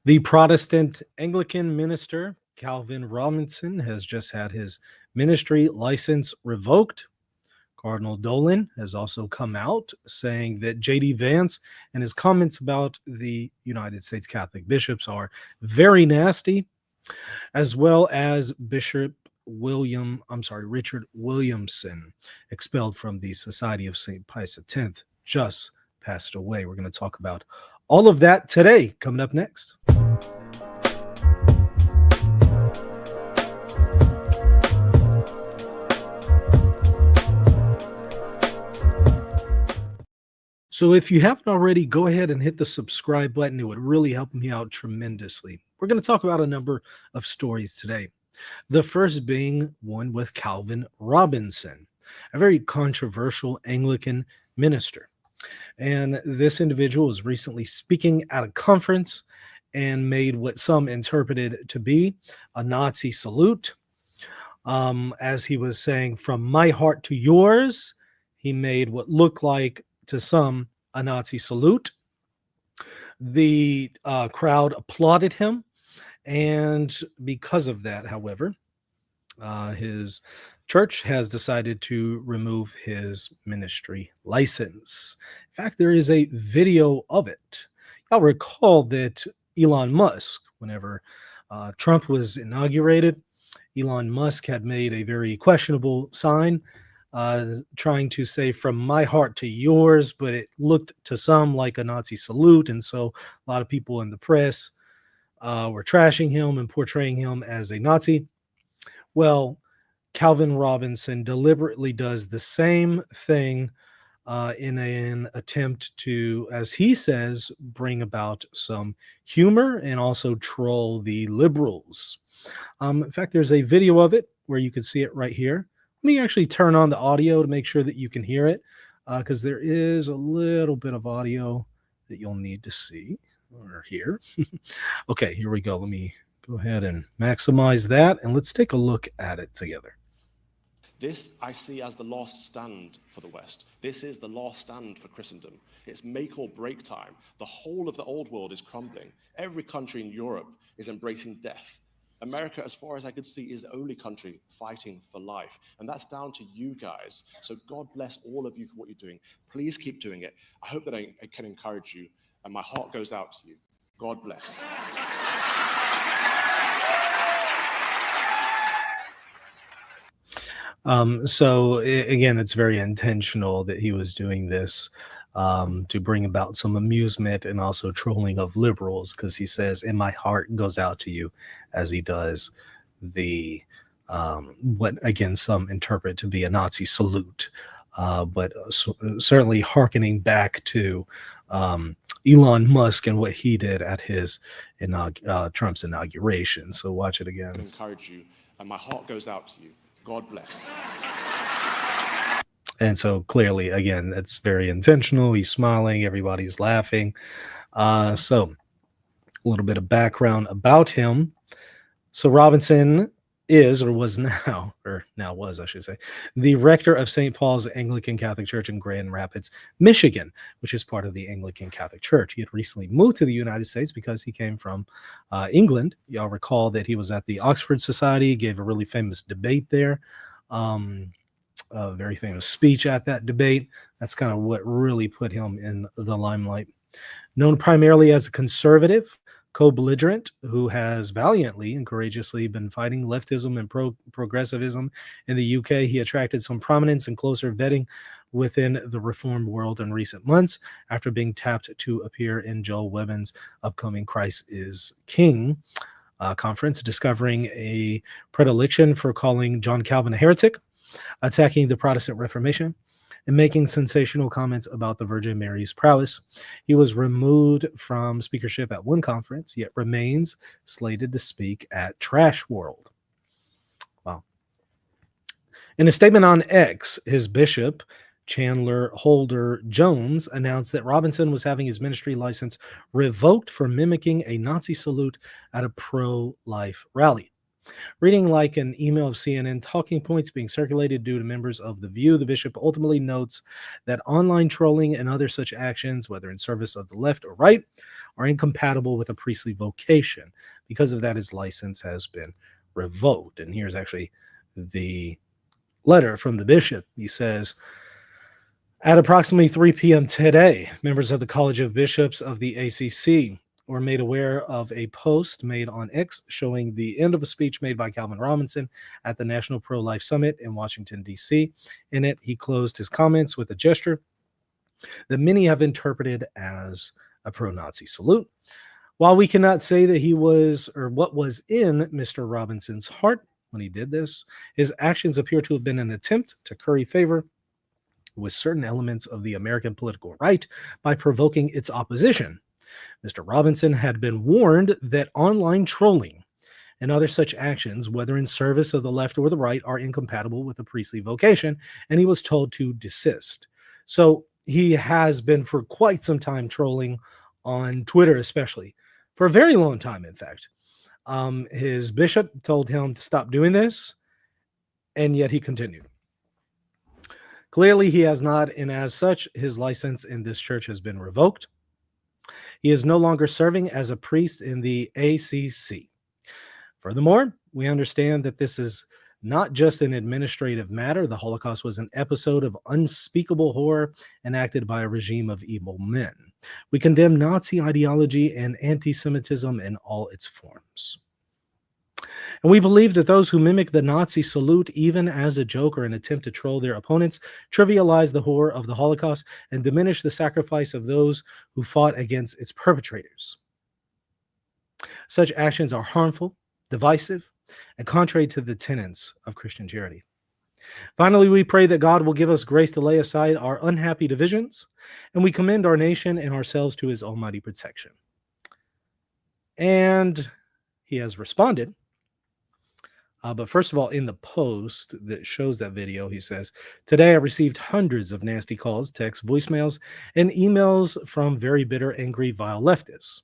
The Protestant Anglican minister, Calvin Robinson, has just had his ministry license revoked. Cardinal Dolan has also come out saying that J.D. Vance and his comments about the United States Catholic bishops are very nasty, as well as Richard Williamson, expelled from the Society of St. Pius X, just passed away. We're going to talk about all of that today, coming up next. So if you haven't already, go ahead and hit the subscribe button. It would really help me out tremendously. We're going to talk about a number of stories today. The first being one with Calvin Robinson, a very controversial Anglican minister. And this individual was recently speaking at a conference and made what some interpreted to be a Nazi salute. As he was saying, from my heart to yours, he made what looked like to some a Nazi salute. The crowd applauded him. And because of that, however, his church has decided to remove his ministry license. In fact, there is a video of it. Y'all recall that Elon Musk, whenever Trump was inaugurated, Elon Musk had made a very questionable sign trying to say from my heart to yours, but it looked to some like a Nazi salute. And so a lot of people in the press were trashing him and portraying him as a Nazi. Well, Calvin Robinson deliberately does the same thing in an attempt to, as he says, bring about some humor and also troll the liberals. In fact, there's a video of it where you can see it right here. Let me actually turn on the audio to make sure that you can hear it, because there is a little bit of audio that you'll need to see or hear. Okay, here we go. Let me go ahead and maximize that, and let's take a look at it together. This I see as the last stand for the West. This is the last stand for Christendom. It's make or break time. The whole of the old world is crumbling. Every country in Europe is embracing death. America, as far as I could see, is the only country fighting for life. And that's down to you guys. So God bless all of you for what you're doing. Please keep doing it. I hope that I can encourage you. And my heart goes out to you. God bless. Again, it's very intentional that he was doing this to bring about some amusement and also trolling of liberals, because he says, and my heart goes out to you, as he does the what again some interpret to be a Nazi salute, but certainly hearkening back to Elon Musk and what he did at his Trump's inauguration. So watch it again. I encourage you, and my heart goes out to you. God bless. And so clearly, again, that's very intentional. He's smiling, everybody's laughing. So a little bit of background about him. So Robinson is, or was now, or now was, I should say, the rector of St. Paul's Anglican Catholic Church in Grand Rapids, Michigan, which is part of the Anglican Catholic Church. He had recently moved to the United States because he came from England. Y'all recall that he was at the Oxford Society, gave a really famous debate there, a very famous speech at that debate. That's kind of what really put him in the limelight. Known primarily as a conservative, co-belligerent who has valiantly and courageously been fighting leftism and progressivism in the UK, he attracted some prominence and closer vetting within the reformed world in recent months after being tapped to appear in Joel Webbin's upcoming Christ is King conference, discovering a predilection for calling John Calvin a heretic, attacking the Protestant Reformation, and making sensational comments about the Virgin Mary's prowess. He was removed from speakership at one conference, yet remains slated to speak at Trash World. Wow. In a statement on X, his bishop, Chandler Holder Jones, announced that Robinson was having his ministry license revoked for mimicking a Nazi salute at a pro-life rally. Reading like an email of CNN talking points being circulated due to members of The View, the bishop ultimately notes that online trolling and other such actions, whether in service of the left or right, are incompatible with a priestly vocation. Because of that, his license has been revoked. And here's actually the letter from the bishop. He says, at approximately 3 p.m. today, members of the College of Bishops of the ACC were made aware of a post made on X showing the end of a speech made by Calvin Robinson at the National Pro-Life Summit in Washington, D.C. In it, he closed his comments with a gesture that many have interpreted as a pro-Nazi salute. While we cannot say that he was or what was in Mr. Robinson's heart when he did this, his actions appear to have been an attempt to curry favor with certain elements of the American political right by provoking its opposition. Mr. Robinson had been warned that online trolling and other such actions, whether in service of the left or the right, are incompatible with a priestly vocation, and he was told to desist. So he has been for quite some time trolling on Twitter, especially for a very long time, in fact. His bishop told him to stop doing this, and yet he continued. Clearly, he has not, and as such, his license in this church has been revoked. He is no longer serving as a priest in the ACC. Furthermore, we understand that this is not just an administrative matter. The Holocaust was an episode of unspeakable horror enacted by a regime of evil men. We condemn Nazi ideology and anti-Semitism in all its forms. And we believe that those who mimic the Nazi salute, even as a joke or an attempt to troll their opponents, trivialize the horror of the Holocaust and diminish the sacrifice of those who fought against its perpetrators. Such actions are harmful, divisive, and contrary to the tenets of Christian charity. Finally, we pray that God will give us grace to lay aside our unhappy divisions, and we commend our nation and ourselves to his almighty protection. And he has responded. But first of all, in the post that shows that video, he says, today I received hundreds of nasty calls, texts, voicemails, and emails from very bitter, angry, vile leftists.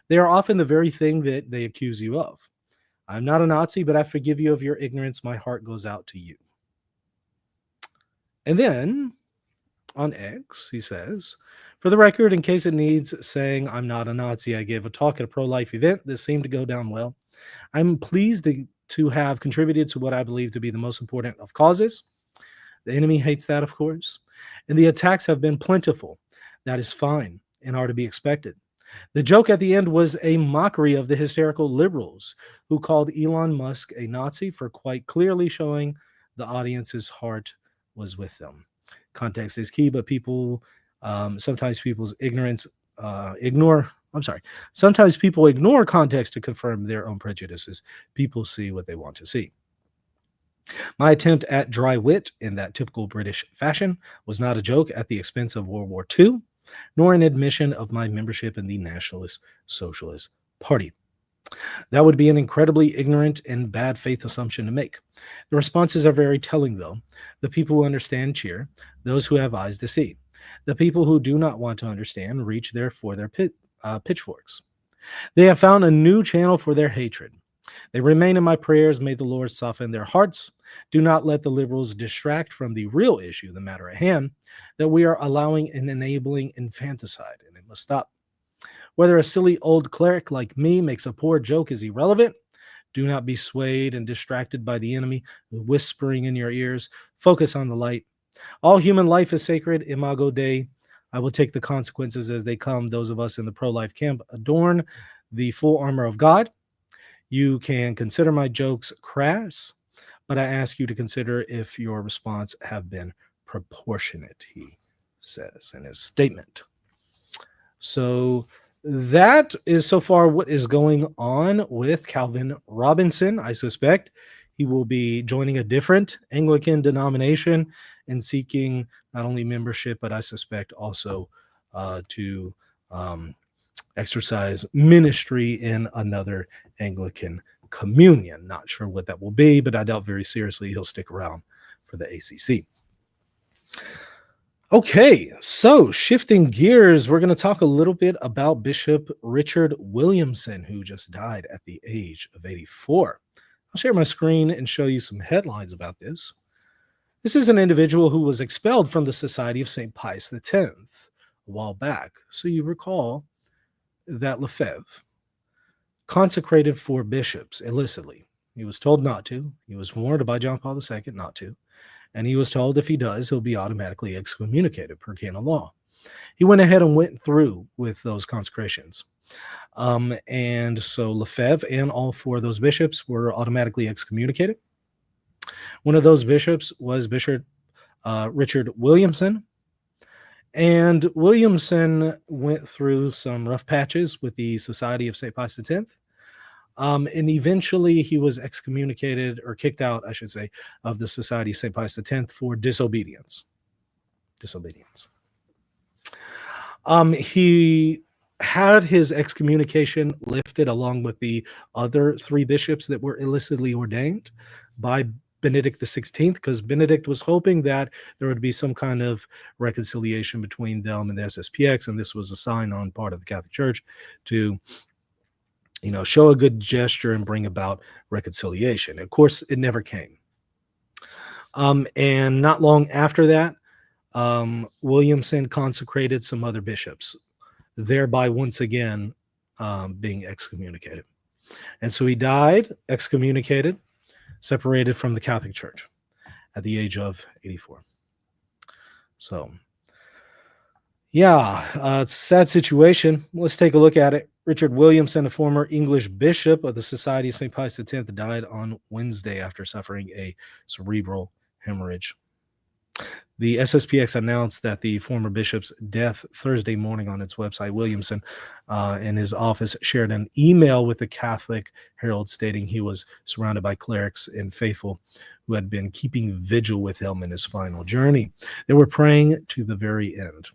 They are often the very thing that they accuse you of. I'm not a Nazi, but I forgive you of your ignorance. My heart goes out to you. And then on X, he says, for the record, in case it needs saying, I'm not a Nazi, I gave a talk at a pro-life event that seemed to go down well. I'm pleased to have contributed to what I believe to be the most important of causes. The enemy hates that, of course. And the attacks have been plentiful. That is fine and are to be expected. The joke at the end was a mockery of the hysterical liberals who called Elon Musk a Nazi for quite clearly showing the audience's heart was with them. Context is key, but sometimes people's ignorance sometimes people ignore context to confirm their own prejudices. People see what they want to see. My attempt at dry wit in that typical British fashion was not a joke at the expense of World War II, nor an admission of my membership in the Nationalist Socialist Party. That would be an incredibly ignorant and bad faith assumption to make. The responses are very telling, though. The people who understand cheer, those who have eyes to see. The people who do not want to understand reach there for their pitchforks. They have found a new channel for their hatred. They remain in my prayers. May the Lord soften their hearts. Do not let the liberals distract from the real issue, the matter at hand, that we are allowing and enabling infanticide, and it must stop. Whether a silly old cleric like me makes a poor joke is irrelevant. Do not be swayed and distracted by the enemy whispering in your ears. Focus on the light. All human life is sacred. Imago Dei. I will take the consequences as they come. Those of us in the pro-life camp adorn the full armor of God. You can consider my jokes crass, but I ask you to consider if your response have been proportionate, he says in his statement. So that is so far what is going on with Calvin Robinson. I suspect he will be joining a different Anglican denomination and seeking not only membership, but I suspect also to exercise ministry in another Anglican communion. Not sure what that will be, but I doubt very seriously he'll stick around for the ACC. Okay, so shifting gears, we're going to talk a little bit about Bishop Richard Williamson, who just died at the age of 84. I'll share my screen and show you some headlines about this. This is an individual who was expelled from the Society of St. Pius X a while back. So you recall that Lefebvre consecrated 4 bishops illicitly. He was told not to. He was warned by John Paul II not to. And he was told if he does, he'll be automatically excommunicated per canon law. He went ahead and went through with those consecrations. And so Lefebvre and all 4 of those bishops were automatically excommunicated. One of those bishops was Bishop Richard Williamson. And Williamson went through some rough patches with the Society of St. Pius X. And eventually he was excommunicated, or kicked out, I should say, of the Society of St. Pius X for disobedience. He had his excommunication lifted along with the other 3 bishops that were illicitly ordained by Benedict XVI, because Benedict was hoping that there would be some kind of reconciliation between them and the SSPX, and this was a sign on part of the Catholic Church to, show a good gesture and bring about reconciliation. Of course, it never came. And not long after that, Williamson consecrated some other bishops, thereby once again being excommunicated. And so he died excommunicated, separated from the Catholic Church at the age of 84. So, yeah, it's a sad situation. Let's take a look at it. Richard Williamson, a former English bishop of the Society of St. Pius X, died on Wednesday after suffering a cerebral hemorrhage. The SSPX announced that the former bishop's death Thursday morning on its website. Williamson and his office shared an email with the Catholic Herald stating he was surrounded by clerics and faithful who had been keeping vigil with him in his final journey. They were praying to the very end.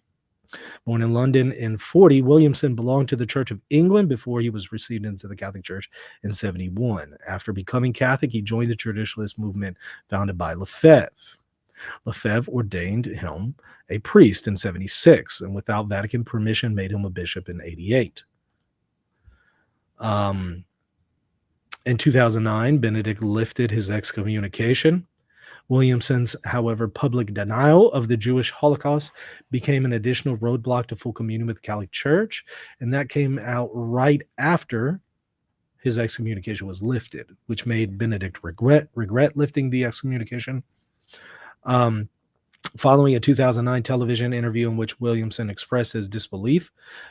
Born in London in 40, Williamson belonged to the Church of England before he was received into the Catholic Church in 71. After becoming Catholic, he joined the traditionalist movement founded by Lefebvre. Lefebvre ordained him a priest in 76, and without Vatican permission made him a bishop in 88. In 2009, Benedict lifted his excommunication. Williamson's, however, public denial of the Jewish Holocaust became an additional roadblock to full communion with the Catholic Church, and that came out right after his excommunication was lifted, which made Benedict regret lifting the excommunication. Following a 2009 television interview in which Williamson expressed his disbelief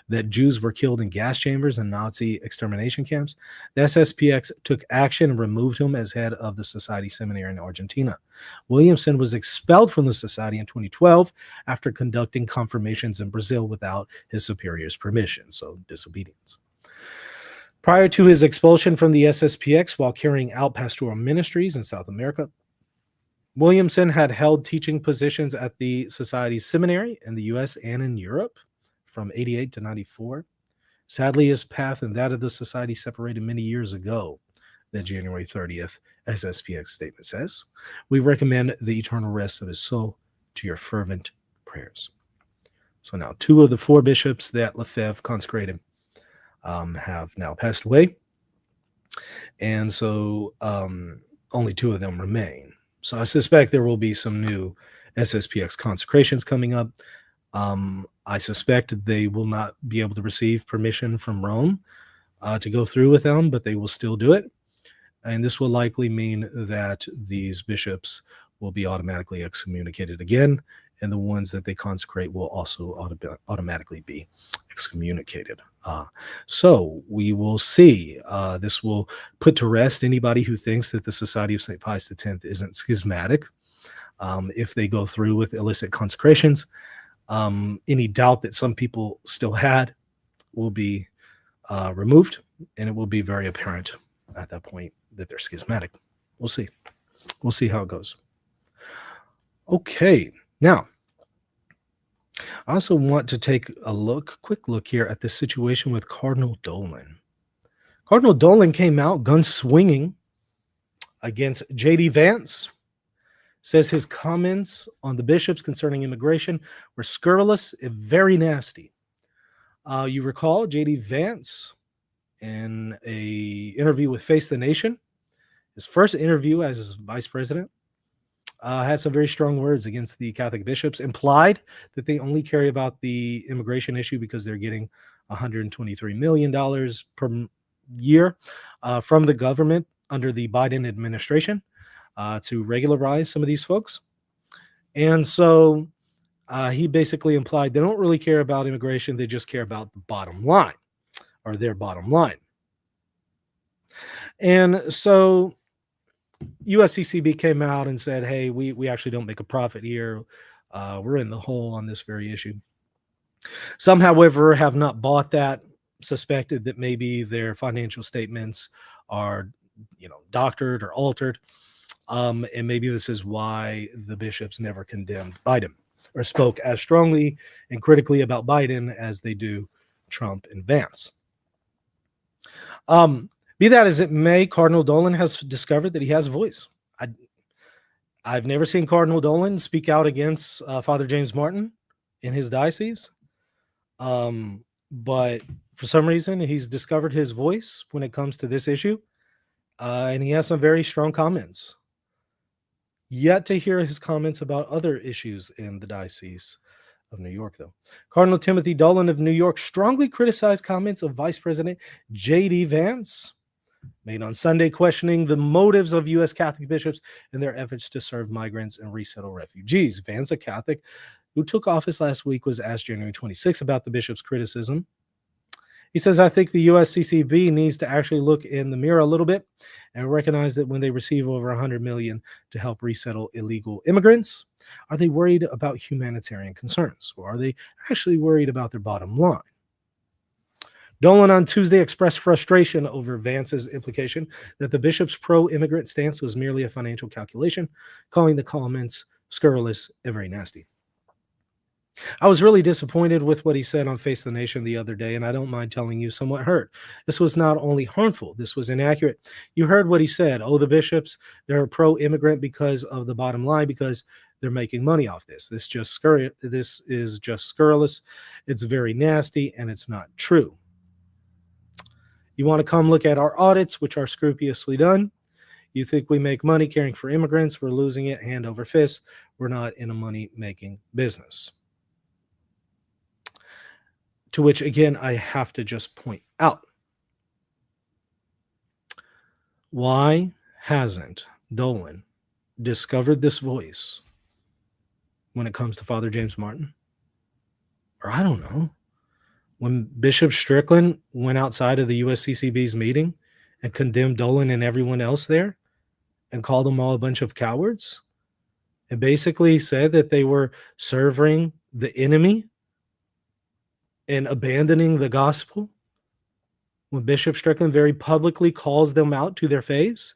that Jews were killed in gas chambers and Nazi extermination camps, the SSPX took action and removed him as head of the Society Seminary in Argentina. Williamson was expelled from the society in 2012 after conducting confirmations in Brazil without his superior's permission, so disobedience. Prior to his expulsion from the SSPX while carrying out pastoral ministries in South America, Williamson had held teaching positions at the Society's seminary in the U.S. and in Europe from 88 to 94. Sadly, his path and that of the Society separated many years ago, the January 30th SSPX statement says. We recommend the eternal rest of his soul to your fervent prayers. So now 2 of the 4 bishops that Lefebvre consecrated have now passed away. And so only 2 of them remain. So I suspect there will be some new SSPX consecrations coming up. I suspect they will not be able to receive permission from Rome to go through with them, but they will still do it. And this will likely mean that these bishops will be automatically excommunicated again, and the ones that they consecrate will also automatically be excommunicated. So we will see. This will put to rest anybody who thinks that the Society of St. Pius X isn't schismatic. If they go through with illicit consecrations, any doubt that some people still had will be removed, and it will be very apparent at that point that they're schismatic. We'll see. We'll see how it goes. Okay, now I also want to take a quick look here at the situation with Cardinal Dolan. Cardinal Dolan came out gun swinging against J.D. Vance. Says his comments on the bishops concerning immigration were scurrilous and very nasty. You recall J.D. Vance in a interview with Face the Nation, his first interview as vice president, had some very strong words against the Catholic bishops, implied that they only care about the immigration issue because they're getting $123 million per year from the government under the Biden administration to regularize some of these folks. And so he basically implied they don't really care about immigration. They just care about the bottom line, or their bottom line. And so USCCB came out and said, hey, we actually don't make a profit here. We're in the hole on this very issue. Some, however, have not bought that, suspected that maybe their financial statements are, doctored or altered. And maybe this is why the bishops never condemned Biden or spoke as strongly and critically about Biden as they do Trump and Vance. Be that as it may, Cardinal Dolan has discovered that he has a voice. I've never seen Cardinal Dolan speak out against Father James Martin in his diocese. But for some reason, he's discovered his voice when it comes to this issue. And he has some very strong comments. Yet to hear his comments about other issues in the Diocese of New York, though. Cardinal Timothy Dolan of New York strongly criticized comments of Vice President J.D. Vance made on Sunday, questioning the motives of U.S. Catholic bishops in their efforts to serve migrants and resettle refugees. Vance, a Catholic who took office last week, was asked January 26 about the bishop's criticism. He says, I think the USCCB needs to actually look in the mirror a little bit and recognize that when they receive over $100 million to help resettle illegal immigrants, are they worried about humanitarian concerns, or are they actually worried about their bottom line? Dolan on Tuesday expressed frustration over Vance's implication that the bishop's pro-immigrant stance was merely a financial calculation, calling the comments scurrilous and very nasty. I was really disappointed with what he said on Face the Nation the other day, and I don't mind telling you, somewhat hurt. This was not only harmful, this was inaccurate. You heard what he said. Oh, the bishops, they're pro-immigrant because of the bottom line, because they're making money off this. This is just scurrilous. It's very nasty, and it's not true. You want to come look at our audits, which are scrupulously done. You think we make money caring for immigrants. We're losing it hand over fist. We're not in a money-making business. To which, again, I have to just point out, why hasn't Dolan discovered this voice when it comes to Father James Martin? Or I don't know, when Bishop Strickland went outside of the USCCB's meeting and condemned Dolan and everyone else there and called them all a bunch of cowards and basically said that they were serving the enemy and abandoning the gospel, when Bishop Strickland very publicly calls them out to their face,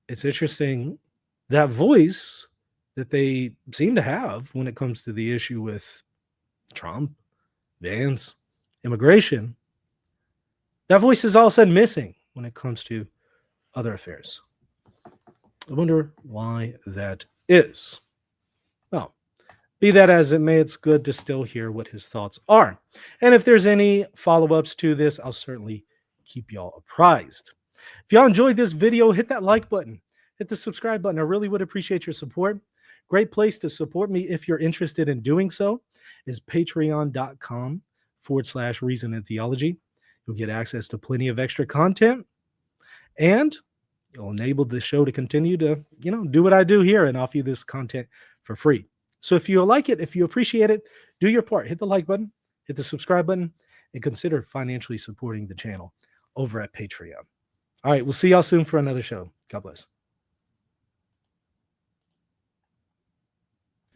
it's interesting that voice that they seem to have when it comes to the issue with Trump, Vance, immigration, that voice is all of a sudden missing when it comes to other affairs. I wonder why that is. Well, be that as it may, it's good to still hear what his thoughts are. And if there's any follow-ups to this, I'll certainly keep y'all apprised. If y'all enjoyed this video, hit that like button, hit the subscribe button. I really would appreciate your support. Great place to support me if you're interested in doing so is patreon.com/reason and theology. You'll get access to plenty of extra content, and you'll enable the show to continue to, do what I do here and offer you this content for free. So if you like it, if you appreciate it, do your part. Hit the like button, hit the subscribe button, and consider financially supporting the channel over at Patreon. All right, we'll see y'all soon for another show. God bless.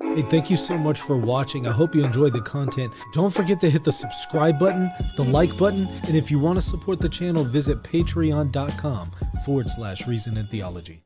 Hey, thank you so much for watching. I hope you enjoyed the content. Don't forget to hit the subscribe button, the like button, and if you want to support the channel, visit patreon.com/reason and theology.